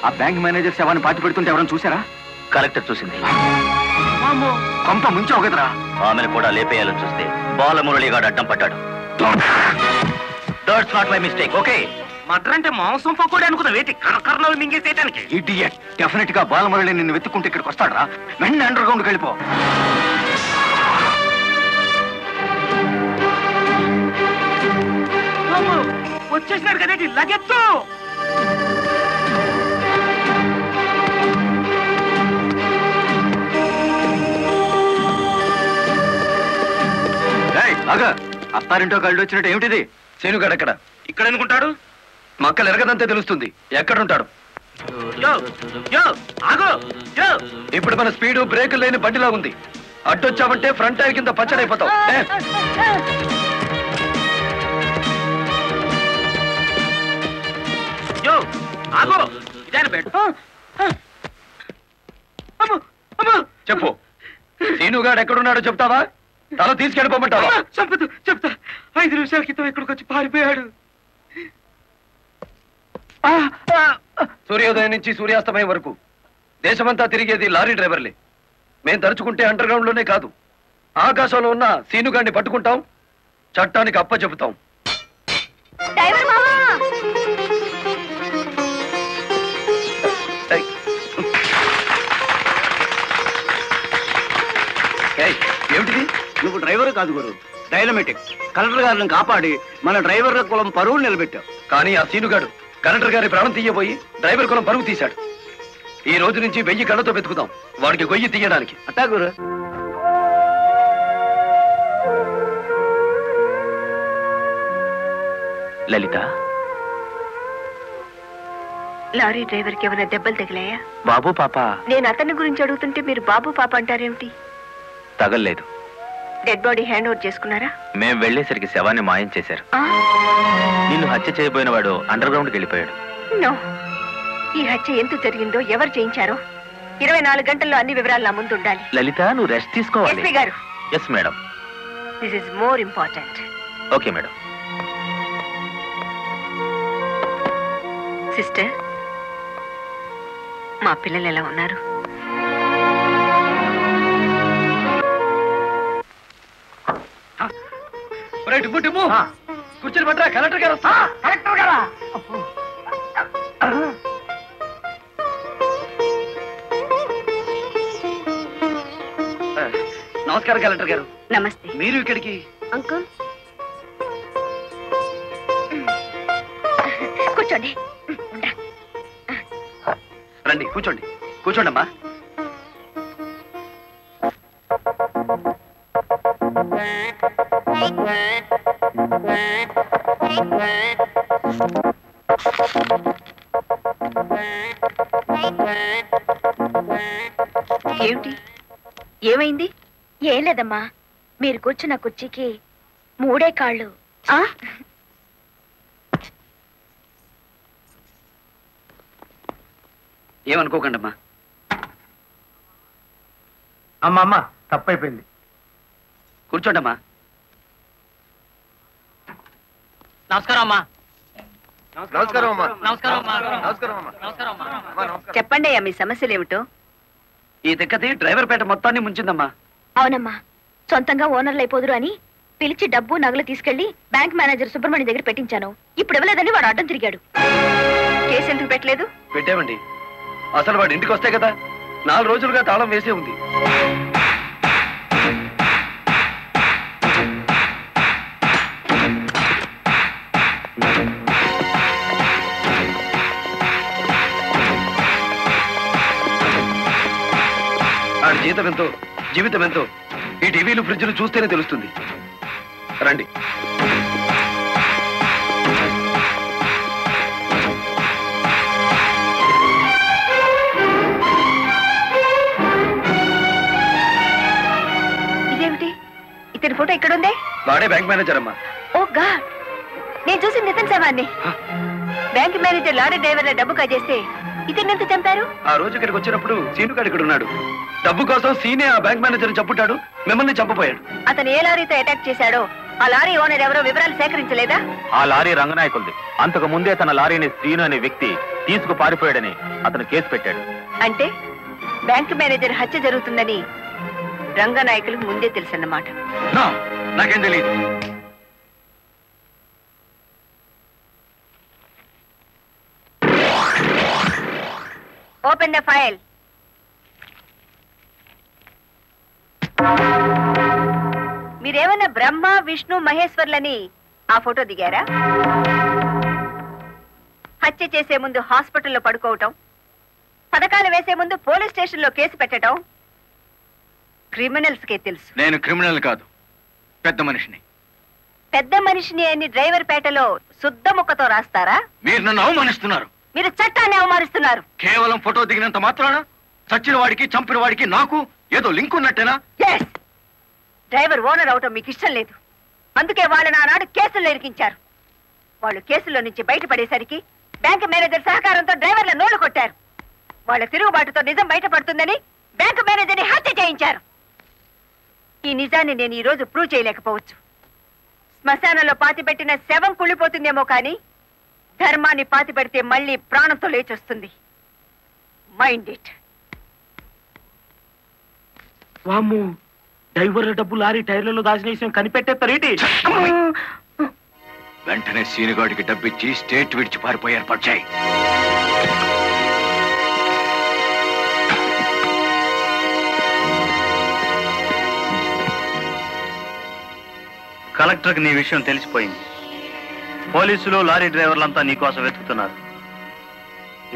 ఆ bank manager శవాన్ని పాతి పెడుతుంటే ఎవరైనా చూసారా? కలెక్టర్ చూసింది. కొంప ముంచావు కదరా. ఆమెను కూడా లేపేయాలని చూస్తే బాలమురళిగాడు అడ్డం పడ్డాడు. That's not my mistake. Okay, murder అంటే మాంసం పకోడీ అనుకున్న వేటి కర్ణాలు మింగేసేయటానికి. ఇడియట్. డెఫినెట్ గా బాలమురళి నిన్ను వెతుక్కుంటే ఇక్కడికి వస్తాడరా. వెంటనే అండర్ గ్రౌండ్కి వెళ్ళిపో. వచ్చేసినాడు కదేటి, లగెత్తు. అత్తారింటో కళ్ళు వచ్చినట్టు ఏమిటిది? శేనుగాడు ఎక్కడ? ఇక్కడ అనుకుంటాడు. మక్కలు ఎరగదంతే తెలుస్తుంది. ఎక్కడుంటాడు? ఇప్పుడు మన స్పీడు బ్రేకులు లేని బండిలా ఉంది. అడ్డొచ్చామంటే ఫ్రంట్ టైర్ కింద పచ్చడైపోతావు. చెప్పు, శేనుగాడు ఎక్కడున్నాడో చెప్తావా? తల తీసుకెళ్ళిపోమంటావా? చెప్పదు, చెప్తా. 5 నిమిషాల క్రితం ఇక్కడికి వచ్చి పారిపోయాడు. సూర్యోదయం నుంచి సూర్యాస్తమయం వరకు దేశమంతా తిరిగేది లారీ డ్రైవర్లే. మేం తలుచుకుంటే అండర్ గ్రౌండ్ లోనే కాదు, ఆకాశంలో ఉన్న సీనుగాడిని పట్టుకుంటాం, చట్టానికి అప్ప చెబుతాం. ఏమిటిది? నువ్వు డ్రైవర్ కాదు గురు, డైనమెటిక్. కలెక్టర్ గారిని కాపాడి మన డ్రైవర్ల కులం పరువు నిలబెట్టావు. కానీ ఆ సీనుగాడు కలెక్టర్ గారి ప్రాణం తీయబోయి డ్రైవర్ కులం పరువు తీశాడు. ఈ రోజు నుంచి 1000 కళ్ళతో వెతుకుదాం వాడికి గొయ్యి తీయడానికి. అట్టా గురు. లలిత, లారీ డ్రైవర్ కి ఏమైనా దెబ్బలు తగిలాయా? బాబు పాప. నేను అతని గురించి అడుగుతుంటే మీరు బాబు పాప అంటారేమిటి? తగల్లేదు. డెడ్ బాడీ హ్యాండ్ ఓవర్ చేసుకున్నారా? మేం వెళ్లేసరికి శవాన్ని మాయం చేశారు. నిన్ను హత్య చేయబోయిన వాడు అండర్ గ్రౌండ్కి వెళ్ళిపోయాడు. నో, ఈ హత్య ఎందుకు జరిగిందో, ఎవరు చేయించారో 24 గంటల్లో అన్ని వివరాలు నా ముందు ఉండాలి. లలిత, నువ్వు రెస్ట్ తీసుకోవాలి. ఎస్పీ గారు. Yes madam. This is more important. Okay madam. Sister, మా పిల్లలు ఎలా ఉన్నారు? కూర్చొని పట్టరా, కలెక్టర్ గారు. కలెక్టర్ గారా? నమస్కారం కలెక్టర్ గారు. నమస్తే. మీరు ఇక్కడికి? అంకుల్ కూర్చోండి. రండి, కూర్చోండి. కూర్చోండి అమ్మా. ఏమిటి, ఏమైంది? ఏం లేదమ్మా, మీరు కూర్చున్న కుర్చీకి 3 కాళ్ళు. ఏమనుకోకండి అమ్మా. అమ్మా తప్పైపోయింది. కూర్చోండి అమ్మా. నమస్కారం అమ్మా. నమస్కారం అమ్మా. నమస్కారం అమ్మా. నమస్కారం అమ్మా. నమస్కారం అమ్మా. చెప్పండి అయ్యా, మీ సమస్యలు ఏమిటో. ఈ తిక్కది డ్రైవర్ పేట మొత్తాన్ని ముంచిందమ్మా. అవునమ్మా, సొంతంగా ఓనర్లు అయిపోదురు అని పిలిచి డబ్బు నగలు తీసుకెళ్లి బ్యాంక్ మేనేజర్ సుబ్రహ్మణ్యం దగ్గర పెట్టించాను. ఇప్పుడు ఇవ్వలేదని వాడు అడ్డం తిరిగాడు. కేసు ఎందుకు పెట్టలేదు? పెట్టామండి. అసలు వాడు ఇంటికి వస్తే కదా 4 రోజులుగా తాళం వేసే ఉంది. ఆడి జీతం ఎంతో, జీవితం ఎంతో ఈ టీవీలు, ఫ్రిడ్జ్లు చూస్తేనే తెలుస్తుంది. రండి. ఇదేమిటి, ఇతని ఫోటో ఎక్కడుందే? వాడే బ్యాంక్ మేనేజర్ అమ్మా. ఓ గాడ్, నేను చూసి నితిన్ శవాన్ని. బ్యాంక్ మేనేజర్ లారీ డ్రైవర్ల డబ్బు కాజేస్తే ఇతన్ని ఎంత చంపారు? ఆ రోజు ఇక్కడికి వచ్చినప్పుడు సీనుగాడు ఇక్కడ ఉన్నాడు. డబ్బు కోసం సీనే ఆ బ్యాంక్ మేనేజర్ చంపుతాడు, మిమ్మల్ని చంపపోయాడు. అతను ఏ లారీతో అటాక్ చేశాడో ఆ లారీ ఓనర్ ఎవరో వివరాలు సేకరించలేదా? ఆ లారీ రంగనాయకులది. అంతకు ముందే తన లారీని శ్రీను అనే వ్యక్తి తీసుకు పారిపోయాడని అతను కేసు పెట్టాడు. అంటే బ్యాంక్ మేనేజర్ హత్య జరుగుతుందని రంగనాయకులకు ముందే తెలుసన్నమాట. నాకేం తెలియదు. Open the file. మీరేమన్నా బ్రహ్మ విష్ణు మహేశ్వర్లని ఆ ఫోటో దిగారా? హత్య చేసే ముందు హాస్పిటల్లో పడుకోవటం, పథకాలు వేసే ముందు పోలీస్ స్టేషన్లో కేసు పెట్టడం క్రిమినల్స్ కే తెలుసు. నేను క్రిమినల్ కాదు, పెద్ద మనిషిని. పెద్ద మనిషిని అని డ్రైవర్ పేటలో శుద్ధ ముక్కతో రాస్తారా? మీరు నన్ను అవమానిస్తున్నారు. మీరు చట్టాన్ని అవమానిస్తున్నారు. కేవలం ఫోటో దిగినంత మాత్రాన చచ్చిన వాడికి చంపిన వాడికి నాకు ఏదో లింక్ ఉన్నట్టేనా? Yes! డ్రైవర్ ఓనర్ అవటం మీకు ఇష్టం లేదు. అందుకే వాళ్ళని ఆనాడు కేసుల్లో ఇరికించారు. వాళ్ళు కేసులో నుంచి బయటపడేసరికి బ్యాంక్ మేనేజర్ సహకారంతో డ్రైవర్ల నోళ్లు కొట్టారు. వాళ్ళ తిరుగుబాటుతో నిజం బయటపడుతుందని బ్యాంక్ మేనేజర్ని హత్య చేయించారు. ఈ నిజాన్ని నేను ఈ రోజు ప్రూవ్ చేయలేకపోవచ్చు. శ్మశానంలో పాతిపెట్టిన శవం కుళ్ళిపోతుందేమో కానీ ధర్మాన్ని పాతిపెడితే మళ్ళీ ప్రాణంతో లేచొస్తుంది. Mind it. వామ్ము, డ్రైవర్ల డబ్బు లారీ టైర్లలో దాచిన విషయం కనిపెట్టేస్తారేంటి? వెంటనే సీనుగాడికి డబ్బిచ్చి స్టేట్ విడిచి పారిపోయి ఏర్పాటు చేయి. కలెక్టర్కి నీ విషయం తెలిసిపోయింది. పోలీసులు లారీ డ్రైవర్లంతా నీకోసం వెతుకుతున్నారు.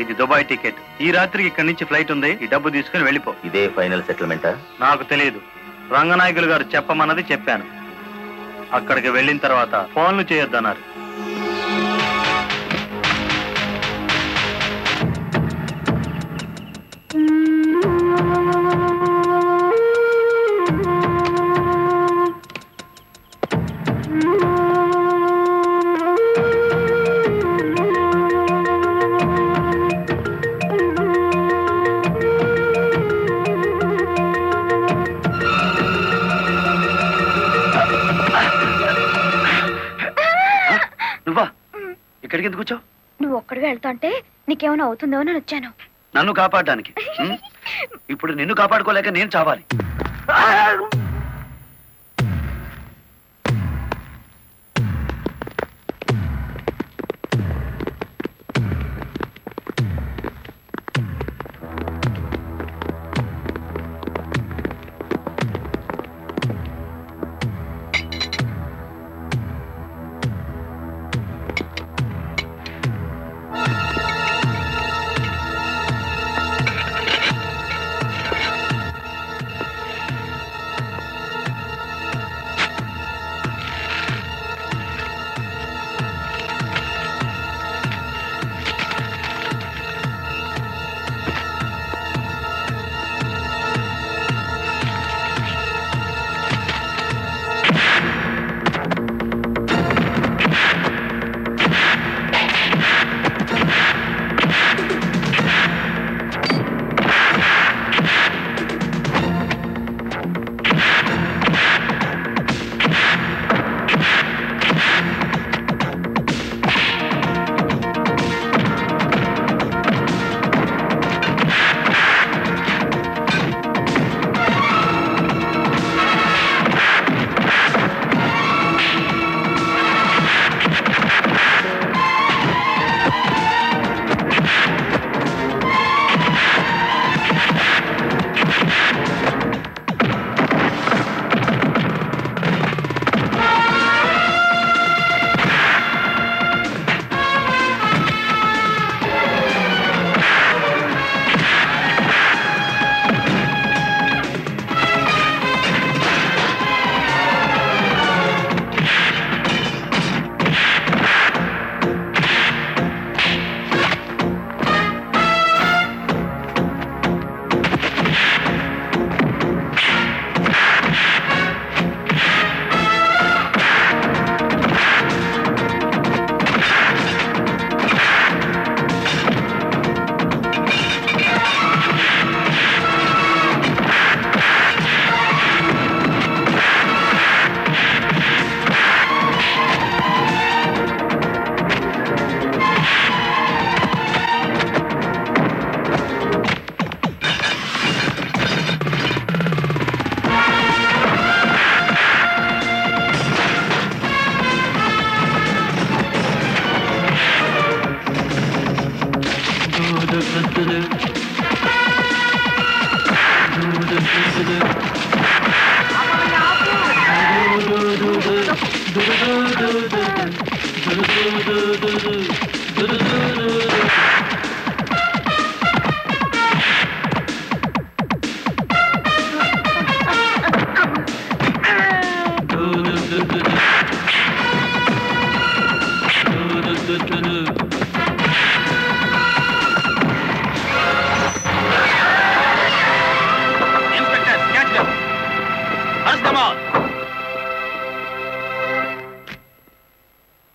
ఇది దుబాయ్ టికెట్. ఈ రాత్రికి ఇక్కడి నుంచి ఫ్లైట్ ఉంది. ఈ డబ్బు తీసుకుని వెళ్ళిపో. ఇదే ఫైనల్ సెటిల్మెంటా? నాకు తెలియదు. రంగనాయకులు గారు చెప్పమన్నది చెప్పాను. అక్కడికి వెళ్ళిన తర్వాత ఫోన్లు చేయొద్దన్నారు. నువ్వా ఇక్కడికి ఎందుకు వచ్చావు? నువ్వు ఒక్కడిగా వెళ్తా అంటే నీకేమైనా అవుతుందో అని వచ్చాను. నన్ను కాపాడడానికి. ఇప్పుడు నిన్ను కాపాడుకోలేక నేను చావాలి.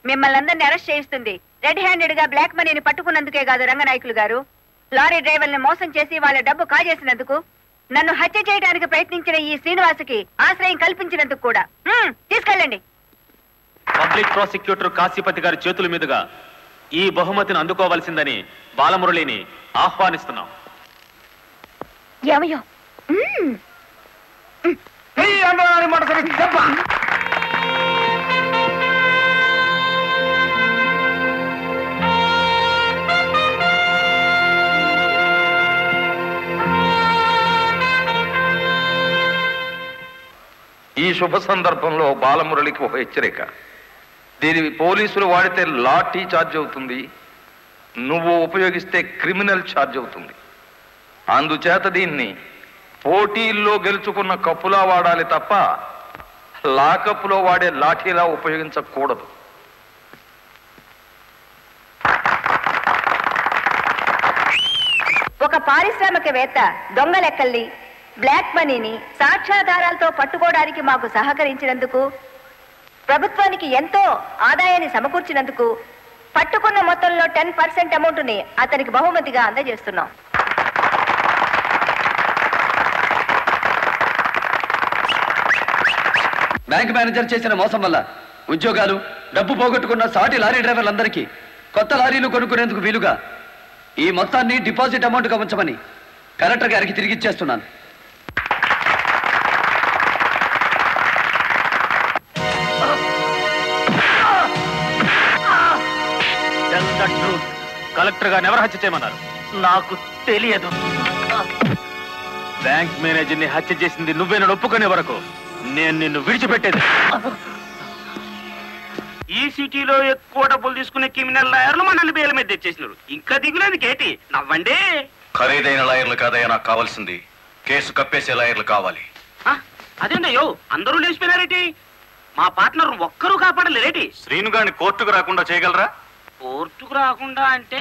మిమ్మల్ని అందరినీ అరెస్ట్ చేయిస్తుంది. రెడ్ హ్యాండెడ్ గా బ్లాక్ మనీని పట్టుకున్నందుకే కాదు రంగనాయకులు గారు, లారీ డ్రైవర్ని మోసం చేసి వాళ్ళ డబ్బు కాజేసినందుకు, నన్ను హత్య చేయడానికి ప్రయత్నించిన ఈ శ్రీనివాసుకి ఆశ్రయం కల్పించినందుకు కూడా. తీసుకెళ్ళండి. పబ్లిక్ ప్రాసిక్యూటర్ కాశీపతి గారి చేతుల మీదుగా ఈ బహుమతిని అందుకోవలసిందని బాలమురళిని ఆహ్వానిస్తున్నాం. ఏమయ్యో? ఈ శుభ సందర్భంలో బాలమురళికి ఒక హెచ్చరిక. దీని పోలీసులు వాడితే లాఠీ ఛార్జ్ అవుతుంది, నువ్వు ఉపయోగిస్తే క్రిమినల్ ఛార్జ్ అవుతుంది. అందుచేత దీన్ని పోటీల్లో గెలుచుకున్న కప్పులా వాడాలి తప్ప లాకప్పులో వాడే లాఠీలా ఉపయోగించకూడదు. ఒక పారిశ్రామికవేత్త దొంగ లెక్కల్ని, బ్లాక్ మనీని సాక్ష్యాధారాలతో పట్టుకోవడానికి మాకు సహకరించినందుకు, ప్రభుత్వానికి ఎంతో ఆదాయాన్ని సమకూర్చినందుకు పట్టుకున్న మొత్తంలో 10% అమౌంట్ని అతనికి బహుమతిగా అందజేస్తున్నాం. బ్యాంక్ మేనేజర్ చేసిన మోసం వల్ల ఉద్యోగాలు, డబ్బు పోగొట్టుకున్న సాటి లారీ డ్రైవర్లందరికీ కొత్త లారీలు కొనుక్కునేందుకు వీలుగా ఈ మొత్తాన్ని డిపాజిట్ అమౌంట్గా ఉంచమని కలెక్టర్ గారికి తిరిగిచ్చేస్తున్నాను. కలెక్టర్ గారిని ఎవరు హత్య చేయమన్నారు? నాకు తెలియదు. బ్యాంక్ మేనేజర్ ని హత్య చేసింది నువ్వేనని ఒప్పుకునే వరకు నేను నిన్ను విడిచిపెట్టేది. ఈ సిటీలో ఎక్కువ డబ్బులు తీసుకునే క్రిమినల్ లాయర్లు మనల్ని బేల మీద తెచ్చేసినారు. ఇంకా దిగులేదు కేటి, నవ్వండి. ఖరీదైన లాయర్లు కాదయ్యా నాకు కావాల్సింది, కేసు కప్పేసే లాయర్లు కావాలి. అదేంటయ్యో అందరూ లేచిపోయినారేటి? మా పార్ట్నర్ ఒక్కరూ కాపాడలేరేటి? శ్రీనుగాని కోర్టుకు రాకుండా చేయగలరా? కోర్టుకు రాకుండా అంటే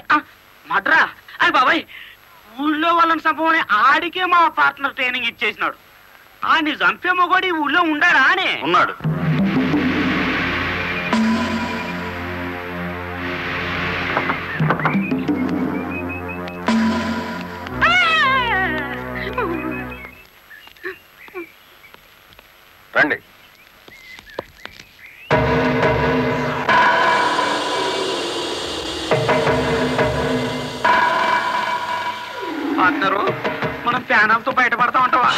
మడ్రా. అయ్యి బాబాయ్, ఊళ్ళో వాళ్ళని చంపమని ఆడికే మా పార్ట్నర్ ట్రైనింగ్ ఇచ్చేసినాడు. ఆడిని చంపే మొగోడు ఈ ఊళ్ళో ఉండాడా అని? ఉన్నాడు. రండి. పార్ట్నరు, మనం ప్యానాలతో బయటపడతా ఉంటావా?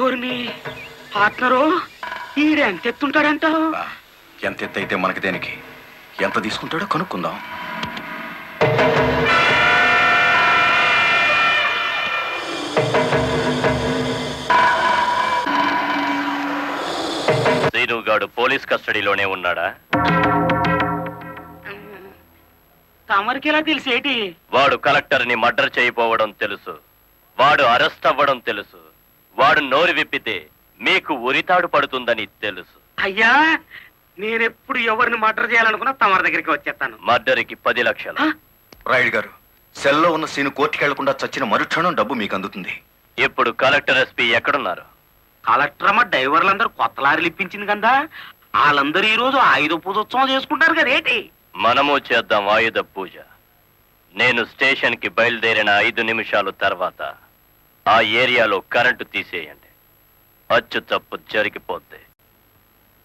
ఊరిని పార్ట్నరు, ఈడెంత ఎత్తుంటాడంటావు? ఎంత ఎత్తు అయితే మనకి దేనికి, ఎంత తీసుకుంటాడో కనుక్కుందాం. శ్రీనుగాడు పోలీస్ కస్టడీలోనే ఉన్నాడా? తమరికి ఎలా తెలిసేటి? వాడు కలెక్టర్ ని మర్డర్ చేయబోవడం తెలుసు, వాడు అరెస్ట్ అవ్వడం తెలుసు, వాడు నోరు విప్పితే మీకు ఉరితాడు పడుతుందని తెలుసు. అయ్యా, నేనెప్పుడు ఎవరిని మర్డర్ చేయాలనుకున్నా తమరి దగ్గరికి వచ్చేస్తాను. మర్డర్కి 10 లక్షలు. రాయుడు గారు, సెల్లో ఉన్న సీను కోర్టుకి వెళ్లకుండా చచ్చిన మరుక్షణం డబ్బు మీకు అందుతుంది. ఇప్పుడు కలెక్టర్ ఎస్పీ ఎక్కడున్నారు? కలెక్టర్ అమ్మ డ్రైవర్లందరూ కొత్త లారీలు ఇప్పించింది కదా, వాళ్ళందరూ ఈ రోజు ఆయుధ పూజోత్సవం చేసుకుంటారు కదేటి? మనము చేద్దాం ఆయుధ పూజ. నేను స్టేషన్ కి బయలుదేరిన 5 నిమిషాలు తర్వాత ఆ ఏరియాలో కరెంటు తీసేయండి. అచ్చు తప్పు జరిగిపోద్ది.